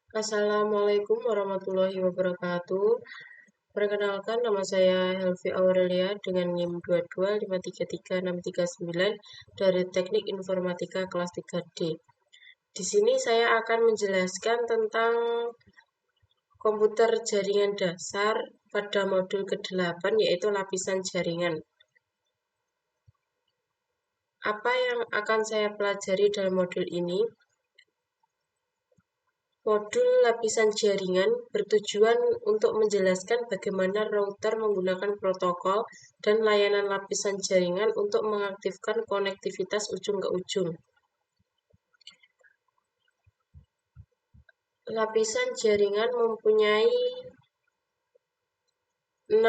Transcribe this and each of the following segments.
Assalamualaikum warahmatullahi wabarakatuh. Perkenalkan, nama saya Helvi Aurelia dengan NIM 225333639 dari Teknik Informatika kelas 3D. Di sini saya akan menjelaskan tentang komputer jaringan dasar pada modul ke-8 yaitu lapisan jaringan. Apa yang akan saya pelajari dalam modul ini? Modul lapisan jaringan bertujuan untuk menjelaskan bagaimana router menggunakan protokol dan layanan lapisan jaringan untuk mengaktifkan konektivitas ujung ke ujung. Lapisan jaringan mempunyai 6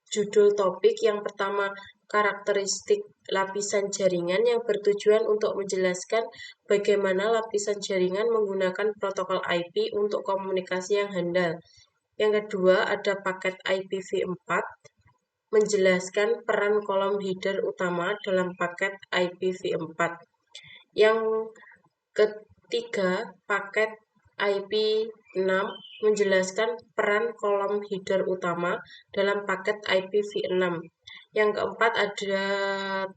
judul topik. Yang pertama, karakteristik lapisan jaringan yang bertujuan untuk menjelaskan bagaimana lapisan jaringan menggunakan protokol IP untuk komunikasi yang handal. Yang kedua, ada paket IPv4 menjelaskan peran kolom header utama dalam paket IPv4. Yang ketiga, paket IP6 menjelaskan peran kolom header utama dalam paket IPv6. Yang keempat, ada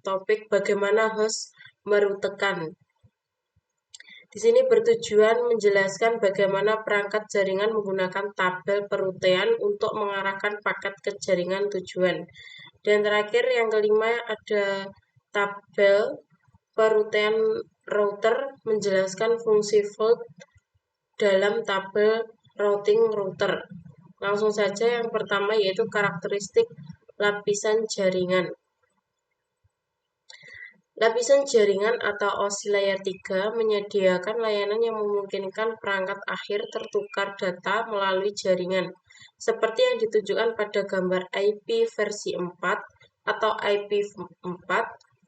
topik bagaimana host merutekan. Di sini bertujuan menjelaskan bagaimana perangkat jaringan menggunakan tabel perutean untuk mengarahkan paket ke jaringan tujuan. Dan terakhir yang kelima ada tabel perutean router menjelaskan fungsi fault dalam tabel routing router. Langsung saja yang pertama yaitu karakteristik lapisan jaringan. Lapisan jaringan atau OSI Layer 3 menyediakan layanan yang memungkinkan perangkat akhir tertukar data melalui jaringan, seperti yang ditunjukkan pada gambar IP versi 4 atau IP4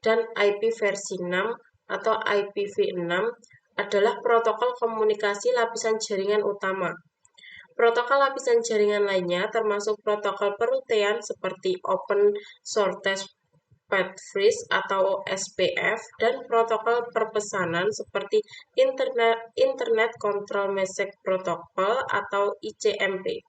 dan IP versi 6 atau IPv6 adalah protokol komunikasi lapisan jaringan utama. Protokol lapisan jaringan lainnya termasuk protokol perutean seperti Open Shortest Path Freeze atau SPF dan protokol perpesanan seperti Internet Control Message Protocol atau ICMP.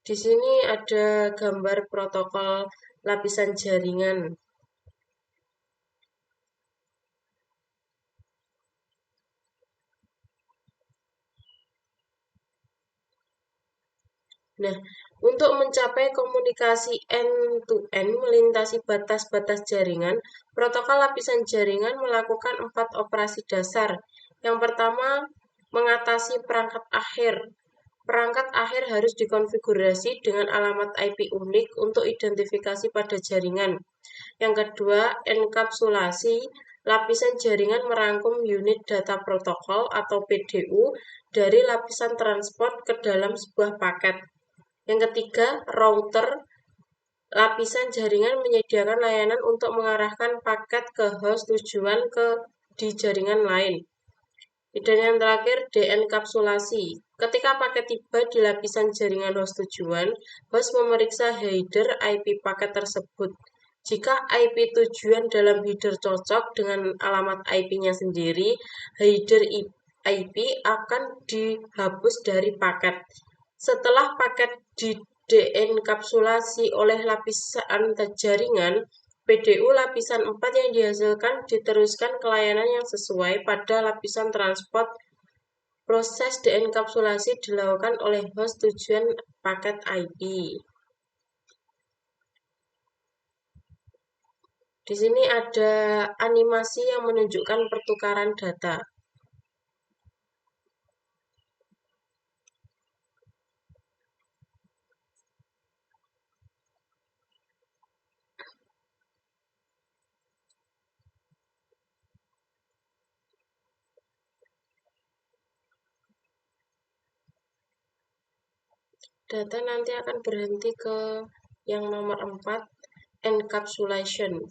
Di sini ada gambar protokol lapisan jaringan. Nah, untuk mencapai komunikasi end-to-end melintasi batas-batas jaringan, protokol lapisan jaringan melakukan 4 operasi dasar. Yang pertama, mengatasi perangkat akhir. Perangkat akhir harus dikonfigurasi dengan alamat IP unik untuk identifikasi pada jaringan. Yang kedua, enkapsulasi. Lapisan jaringan merangkum unit data protokol atau PDU dari lapisan transport ke dalam sebuah paket. Yang ketiga, router. Lapisan jaringan menyediakan layanan untuk mengarahkan paket ke host tujuan di jaringan lain. Dan yang terakhir, deenkapsulasi. Ketika paket tiba di lapisan jaringan host tujuan, host memeriksa header IP paket tersebut. Jika IP tujuan dalam header cocok dengan alamat IP-nya sendiri, header IP akan dihapus dari paket. Setelah paket deenkapsulasi oleh lapisan jaringan, PDU lapisan 4 yang dihasilkan diteruskan ke layanan yang sesuai pada lapisan transport. Proses deenkapsulasi dilakukan oleh host tujuan paket IP. Di sini ada animasi yang menunjukkan pertukaran data. Data nanti akan berhenti ke yang nomor 4, encapsulation.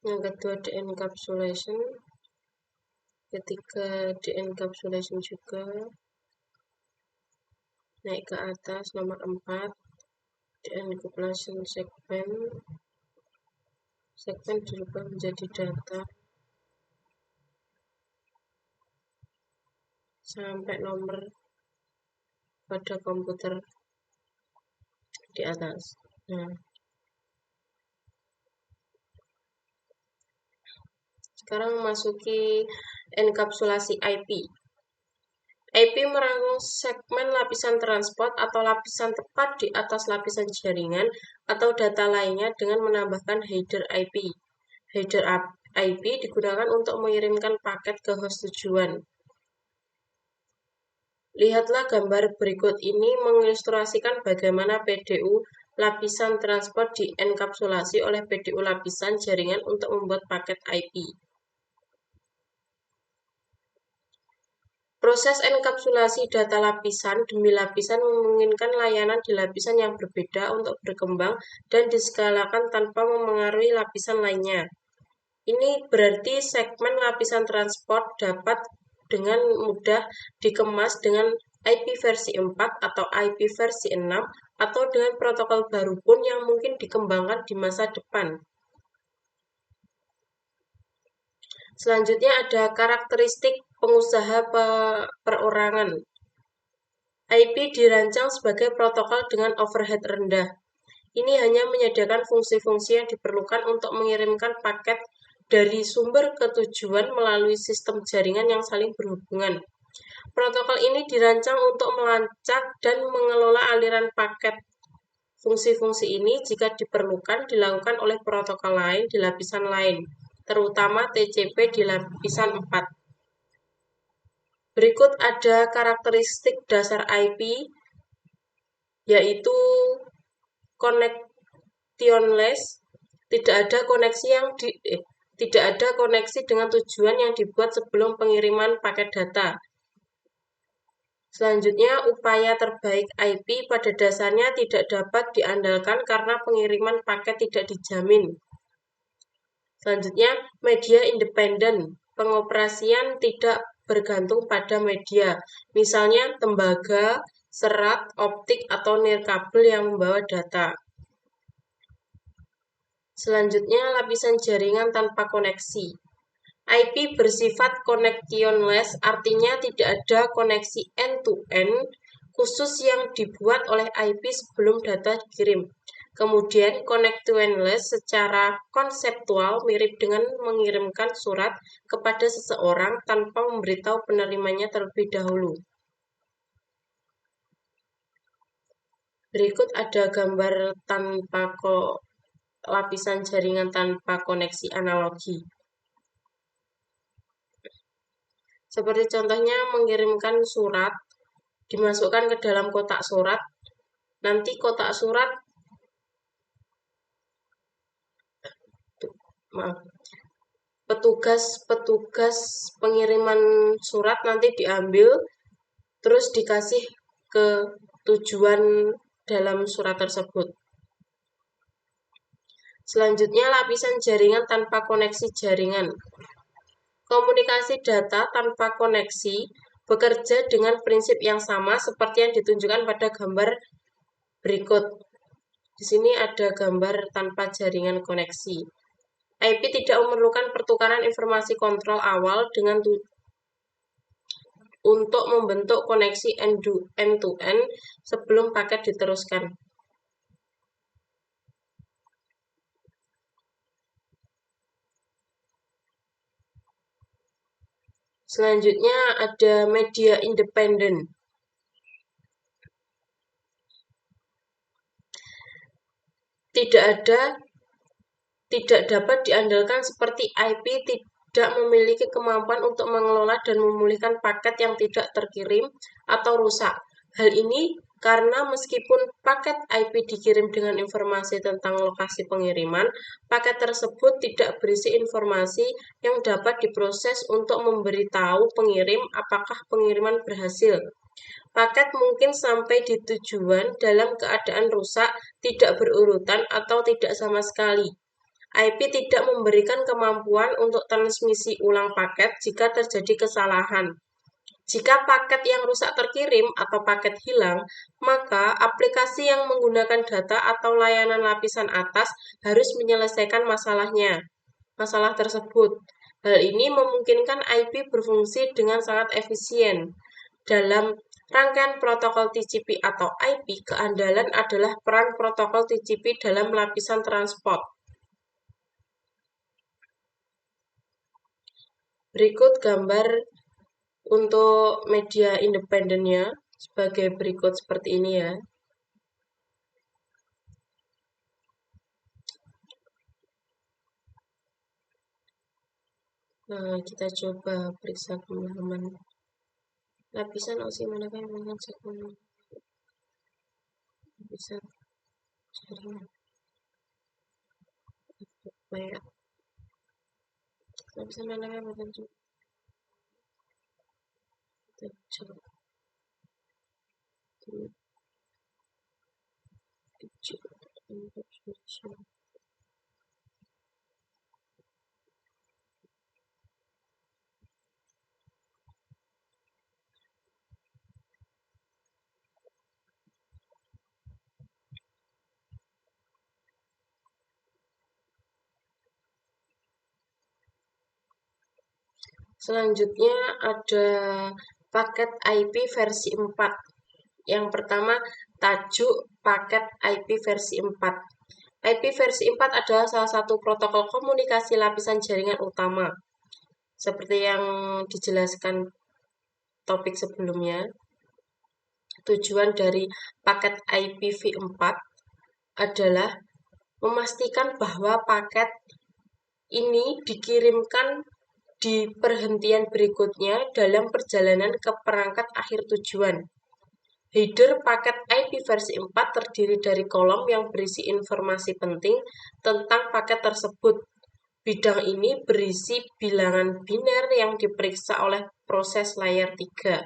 Yang kedua de-encapsulation. Ketiga de-encapsulation juga. Naik ke atas nomor 4. De-encapsulation segment. Segmen dirubah menjadi data. Sampai nomor pada komputer di atas. Nah, sekarang masuki enkapsulasi IP. IP merangkum segmen lapisan transport atau lapisan tepat di atas lapisan jaringan atau data lainnya dengan menambahkan header IP. Header IP digunakan untuk mengirimkan paket ke host tujuan. Lihatlah gambar berikut ini mengilustrasikan bagaimana PDU lapisan transport dienkapsulasi oleh PDU lapisan jaringan untuk membuat paket IP. Proses enkapsulasi data lapisan demi lapisan memungkinkan layanan di lapisan yang berbeda untuk berkembang dan diskalakan tanpa memengaruhi lapisan lainnya. Ini berarti segmen lapisan transport dapat dengan mudah dikemas dengan IP versi 4 atau IP versi 6 atau dengan protokol baru pun yang mungkin dikembangkan di masa depan. Selanjutnya ada karakteristik pengusaha perorangan. IP dirancang sebagai protokol dengan overhead rendah. Ini hanya menyediakan fungsi-fungsi yang diperlukan untuk mengirimkan paket dari sumber ke tujuan melalui sistem jaringan yang saling berhubungan. Protokol ini dirancang untuk melacak dan mengelola aliran paket. Fungsi-fungsi ini jika diperlukan dilakukan oleh protokol lain di lapisan lain, terutama TCP di lapisan 4. Berikut ada karakteristik dasar IP, yaitu connectionless, tidak ada koneksi dengan tujuan yang dibuat sebelum pengiriman paket data. Selanjutnya, upaya terbaik IP pada dasarnya tidak dapat diandalkan karena pengiriman paket tidak dijamin. Selanjutnya, media independen. Pengoperasian tidak bergantung pada media, misalnya tembaga, serat, optik, atau nirkabel yang membawa data. Selanjutnya, lapisan jaringan tanpa koneksi. IP bersifat connectionless, artinya tidak ada koneksi end-to-end khusus yang dibuat oleh IP sebelum data dikirim. Kemudian, connectionless secara konseptual mirip dengan mengirimkan surat kepada seseorang tanpa memberitahu penerimanya terlebih dahulu. Berikut ada gambar lapisan jaringan tanpa koneksi analogi. Seperti contohnya mengirimkan surat, dimasukkan ke dalam kotak surat, nanti kotak surat, petugas pengiriman surat nanti diambil, terus dikasih ke tujuan dalam surat tersebut. Selanjutnya lapisan jaringan tanpa koneksi jaringan. Komunikasi data tanpa koneksi bekerja dengan prinsip yang sama seperti yang ditunjukkan pada gambar berikut. Di sini ada gambar tanpa jaringan koneksi. IP tidak memerlukan pertukaran informasi kontrol awal untuk membentuk koneksi end-to-end sebelum paket diteruskan. Selanjutnya ada media independen. Tidak dapat diandalkan seperti IP tidak memiliki kemampuan untuk mengelola dan memulihkan paket yang tidak terkirim atau rusak. Hal ini karena meskipun paket IP dikirim dengan informasi tentang lokasi pengiriman, paket tersebut tidak berisi informasi yang dapat diproses untuk memberitahu pengirim apakah pengiriman berhasil. Paket mungkin sampai di tujuan dalam keadaan rusak, tidak berurutan, atau tidak sama sekali. IP tidak memberikan kemampuan untuk transmisi ulang paket jika terjadi kesalahan. Jika paket yang rusak terkirim atau paket hilang, maka aplikasi yang menggunakan data atau layanan lapisan atas harus menyelesaikan masalah tersebut. Hal ini memungkinkan IP berfungsi dengan sangat efisien. Dalam rangkaian protokol TCP atau IP, keandalan adalah peran protokol TCP dalam lapisan transport. Berikut gambar untuk media independennya sebagai berikut seperti ini ya. Nah, kita coba periksa pemahaman lapisan OSI manakah yang mengajak lapisan jaringan. Baik. Lapisan manakah yang mengajak Selanjutnya ada paket IP versi 4. Yang pertama, tajuk paket IP versi 4. IP versi 4 adalah salah satu protokol komunikasi lapisan jaringan utama. Seperti yang dijelaskan topik sebelumnya, tujuan dari paket IPv4 adalah memastikan bahwa paket ini dikirimkan di perhentian berikutnya dalam perjalanan ke perangkat akhir tujuan. Header paket IP versi 4 terdiri dari kolom yang berisi informasi penting tentang paket tersebut. Bidang ini berisi bilangan biner yang diperiksa oleh proses layer 3.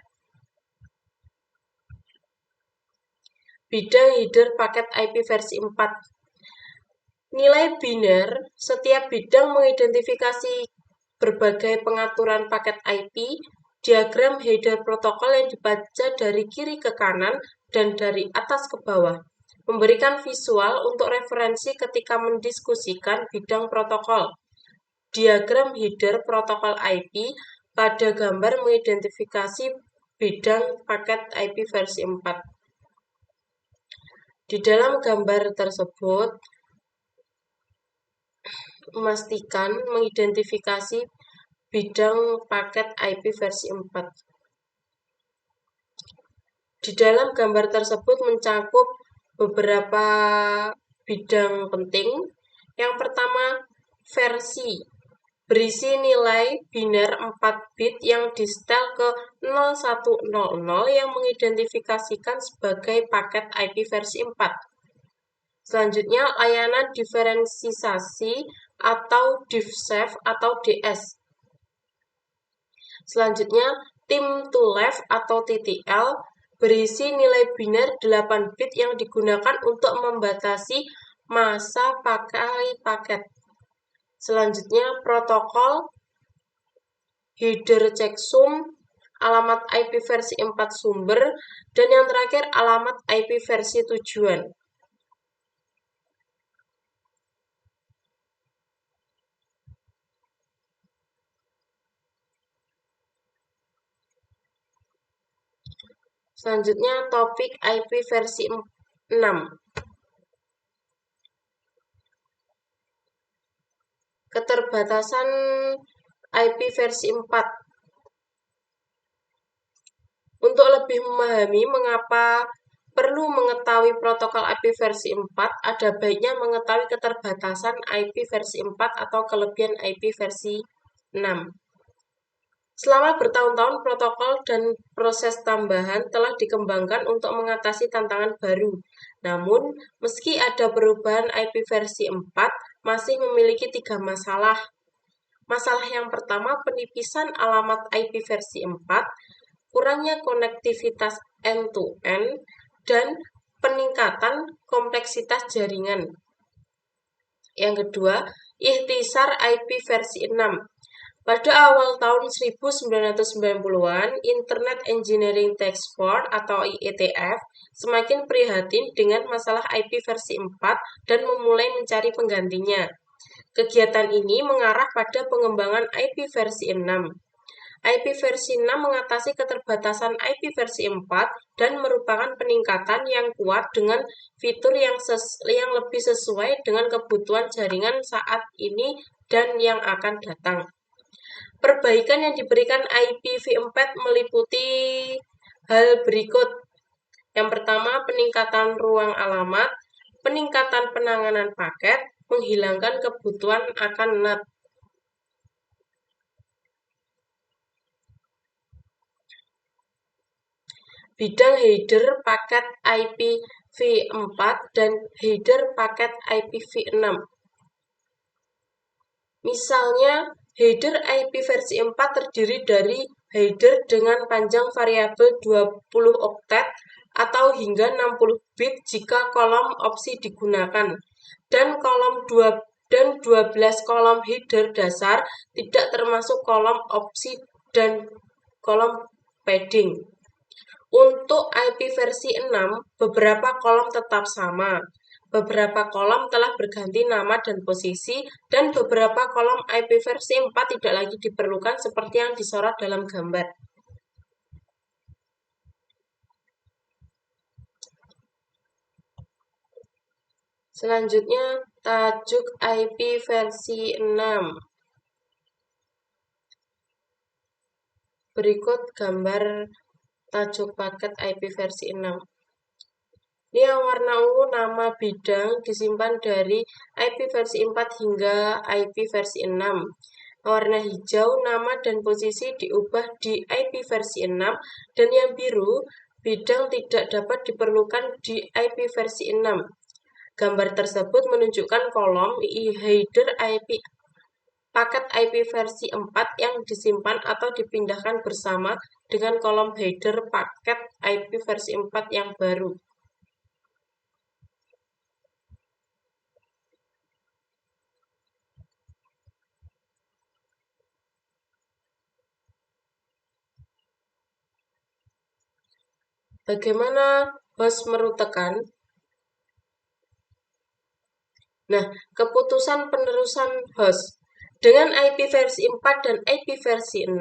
Bidang header paket IP versi 4. Nilai biner, setiap bidang mengidentifikasi berbagai pengaturan paket IP. Diagram header protokol yang dibaca dari kiri ke kanan dan dari atas ke bawah, memberikan visual untuk referensi ketika mendiskusikan bidang protokol. Diagram header protokol IP pada gambar mengidentifikasi bidang paket IP versi 4. Di dalam gambar tersebut, memastikan mengidentifikasi bidang paket IP versi 4. Di dalam gambar tersebut mencakup beberapa bidang penting. Yang pertama, versi. Berisi nilai biner 4 bit yang di-setel ke 0100 yang mengidentifikasikan sebagai paket IP versi 4. Selanjutnya, layanan diferensiasi atau DiffSafe atau DS. Selanjutnya, Tim to Left atau TTL berisi nilai biner 8 bit yang digunakan untuk membatasi masa pakai paket. Selanjutnya, protokol header checksum, alamat IP versi 4 sumber, dan yang terakhir alamat IP versi tujuan. Selanjutnya topik IP versi 6. Keterbatasan IP versi 4. Untuk lebih memahami mengapa perlu mengetahui protokol IP versi 4, ada baiknya mengetahui keterbatasan IP versi 4 atau kelebihan IP versi 6. Selama bertahun-tahun, protokol dan proses tambahan telah dikembangkan untuk mengatasi tantangan baru. Namun, meski ada perubahan IP versi 4, masih memiliki 3 masalah. Masalah yang pertama, penipisan alamat IP versi 4, kurangnya konektivitas end-to-end, dan peningkatan kompleksitas jaringan. Yang kedua, Ikhtisar IP versi 6. Pada awal tahun 1990-an, Internet Engineering Task Force atau IETF semakin prihatin dengan masalah IP versi 4 dan memulai mencari penggantinya. Kegiatan ini mengarah pada pengembangan IP versi 6. IP versi 6 mengatasi keterbatasan IP versi 4 dan merupakan peningkatan yang kuat dengan fitur yang lebih sesuai dengan kebutuhan jaringan saat ini dan yang akan datang. Perbaikan yang diberikan IPv4 meliputi hal berikut. Yang pertama, peningkatan ruang alamat, peningkatan penanganan paket, menghilangkan kebutuhan akan NAT. Bidang header paket IPv4 dan header paket IPv6. Misalnya, header IP versi 4 terdiri dari header dengan panjang variabel 20 oktet atau hingga 60 bit jika kolom opsi digunakan, dan 12 kolom header dasar tidak termasuk kolom opsi dan kolom padding. Untuk IP versi 6, beberapa kolom tetap sama. Beberapa kolom telah berganti nama dan posisi, dan beberapa kolom IP versi 4 tidak lagi diperlukan seperti yang disorot dalam gambar. Selanjutnya, tajuk IP versi 6. Berikut gambar tajuk paket IP versi 6. Ini yang warna ungu nama bidang disimpan dari IP versi 4 hingga IP versi 6. Warna hijau nama dan posisi diubah di IP versi 6, dan yang biru bidang tidak dapat diperlukan di IP versi 6. Gambar tersebut menunjukkan kolom header IP paket IP versi 4 yang disimpan atau dipindahkan bersama dengan kolom header paket IP versi 4 yang baru. Bagaimana host merutekan? Nah, keputusan penerusan host. Dengan IP versi 4 dan IP versi 6,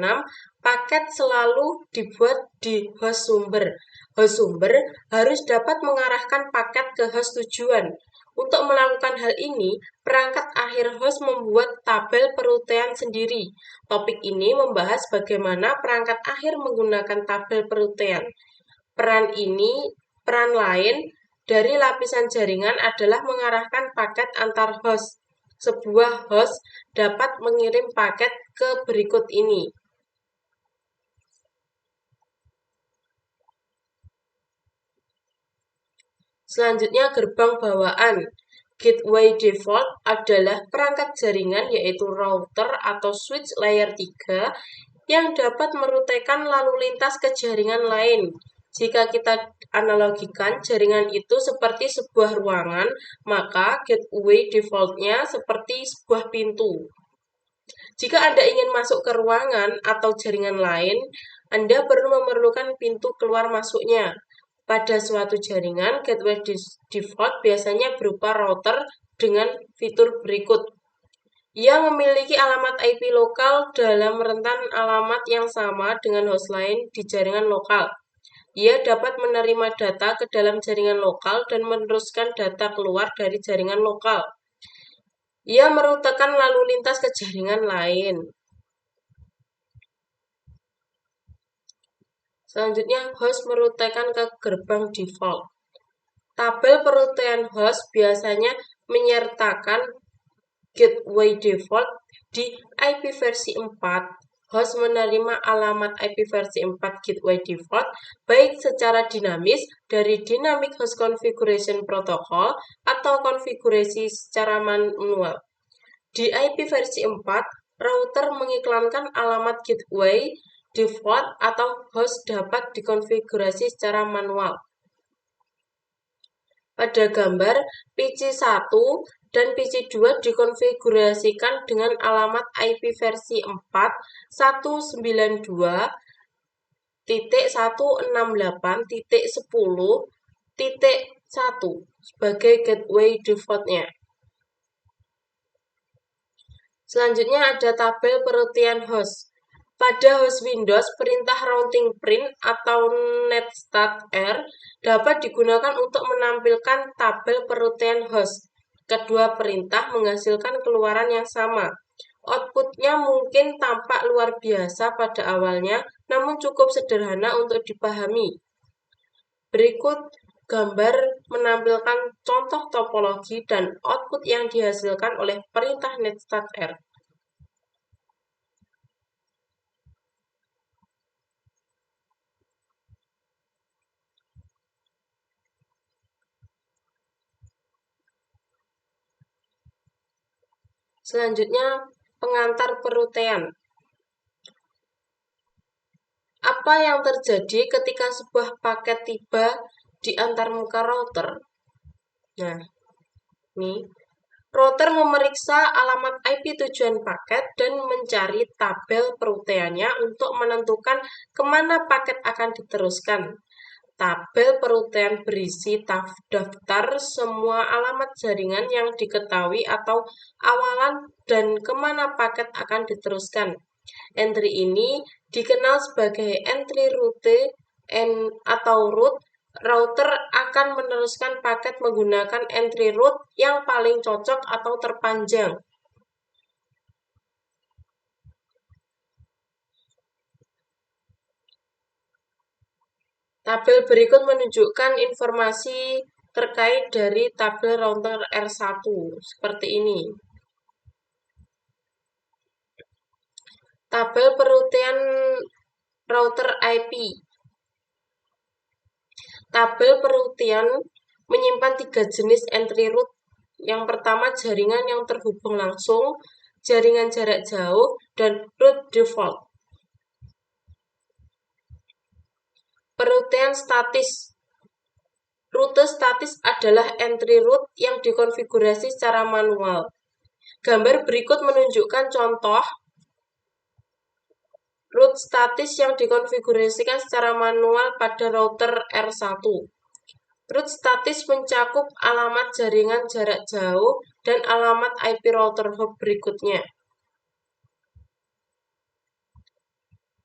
paket selalu dibuat di host sumber. Host sumber harus dapat mengarahkan paket ke host tujuan. Untuk melakukan hal ini, perangkat akhir host membuat tabel perutaian sendiri. Topik ini membahas bagaimana perangkat akhir menggunakan tabel perutaian. Peran lain dari lapisan jaringan adalah mengarahkan paket antar host. Sebuah host dapat mengirim paket ke berikut ini. Selanjutnya, gerbang bawaan. Gateway default adalah perangkat jaringan yaitu router atau switch layer 3 yang dapat merutaikan lalu lintas ke jaringan lain. Jika kita analogikan jaringan itu seperti sebuah ruangan, maka gateway default-nya seperti sebuah pintu. Jika Anda ingin masuk ke ruangan atau jaringan lain, Anda perlu memerlukan pintu keluar masuknya. Pada suatu jaringan, gateway default biasanya berupa router dengan fitur berikut. Ia memiliki alamat IP lokal dalam rentan alamat yang sama dengan host lain di jaringan lokal. Ia dapat menerima data ke dalam jaringan lokal dan meneruskan data keluar dari jaringan lokal. Ia merutekan lalu lintas ke jaringan lain. Selanjutnya, host merutaikan ke gerbang default. Tabel perutaian host biasanya menyertakan gateway default di IP versi 4. Host menerima alamat IP versi 4 gateway default baik secara dinamis dari Dynamic Host Configuration Protocol atau konfigurasi secara manual. Di IP versi 4, router mengiklankan alamat gateway default atau host dapat dikonfigurasi secara manual. Pada gambar, PC1 dan PC2 dikonfigurasikan dengan alamat IP versi 4.192.168.10.1 sebagai gateway defaultnya. Selanjutnya ada tabel perutian host. Pada host Windows, perintah routing print atau netstart_r dapat digunakan untuk menampilkan tabel perutian host. Kedua perintah menghasilkan keluaran yang sama. Outputnya mungkin tampak luar biasa pada awalnya, namun cukup sederhana untuk dipahami. Berikut gambar menampilkan contoh topologi dan output yang dihasilkan oleh perintah netstart_r. Selanjutnya, pengantar perutian. Apa yang terjadi ketika sebuah paket tiba di antarmuka router? Nah, ini router memeriksa alamat IP tujuan paket dan mencari tabel perutiannya untuk menentukan kemana paket akan diteruskan. Tabel perutian berisi daftar semua alamat jaringan yang diketahui atau awalan dan kemana paket akan diteruskan. Entry ini dikenal sebagai entry route atau route. Router akan meneruskan paket menggunakan entry route yang paling cocok atau terpanjang. Tabel berikut menunjukkan informasi terkait dari tabel router R1 seperti ini. Tabel perutian router IP. Tabel perutian menyimpan 3 jenis entry route. Yang pertama jaringan yang terhubung langsung, jaringan jarak jauh, dan route default. Perutian statis. Rute statis adalah entry route yang dikonfigurasi secara manual. Gambar berikut menunjukkan contoh route statis yang dikonfigurasikan secara manual pada router R1. Route statis mencakup alamat jaringan jarak jauh dan alamat IP router hop berikutnya.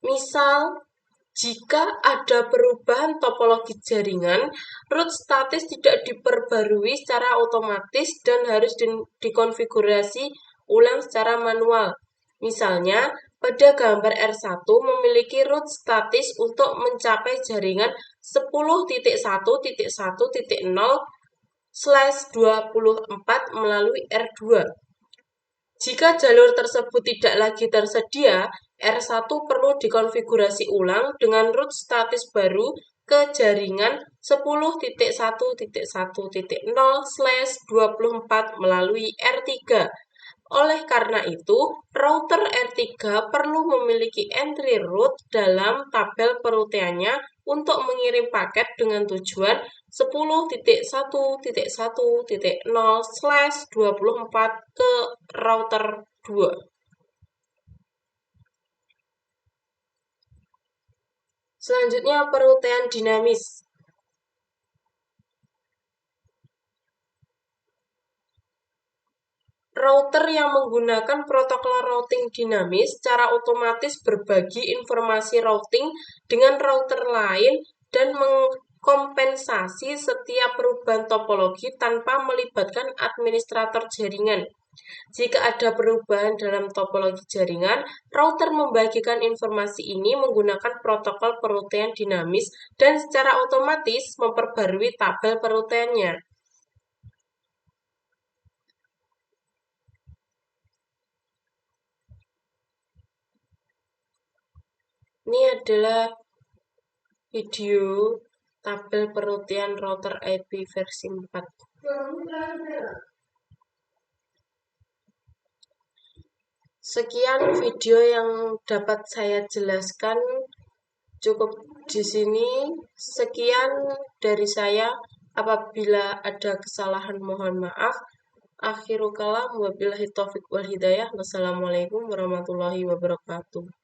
Misal, jika ada perubahan topologi jaringan, route statis tidak diperbarui secara otomatis dan harus dikonfigurasi ulang secara manual. Misalnya, pada gambar R1 memiliki route statis untuk mencapai jaringan 10.1.1.0/24 melalui R2. Jika jalur tersebut tidak lagi tersedia, R1 perlu dikonfigurasi ulang dengan route statis baru ke jaringan 10.1.1.0/24 melalui R3. Oleh karena itu, router R3 perlu memiliki entry route dalam tabel perutiannya untuk mengirim paket dengan tujuan 10.1.1.0/24 ke router 2. Selanjutnya, perutian dinamis. Router yang menggunakan protokol routing dinamis secara otomatis berbagi informasi routing dengan router lain dan mengkompensasi setiap perubahan topologi tanpa melibatkan administrator jaringan. Jika ada perubahan dalam topologi jaringan, router membagikan informasi ini menggunakan protokol perutian dinamis dan secara otomatis memperbarui tabel perutiannya. Ini adalah video tabel perutian router IP versi 4. Sekian video yang dapat saya jelaskan, cukup di sini. Sekian dari saya. Apabila ada kesalahan mohon maaf. Akhirul kalam wabillahi taufik wal hidayah. Wassalamualaikum warahmatullahi wabarakatuh.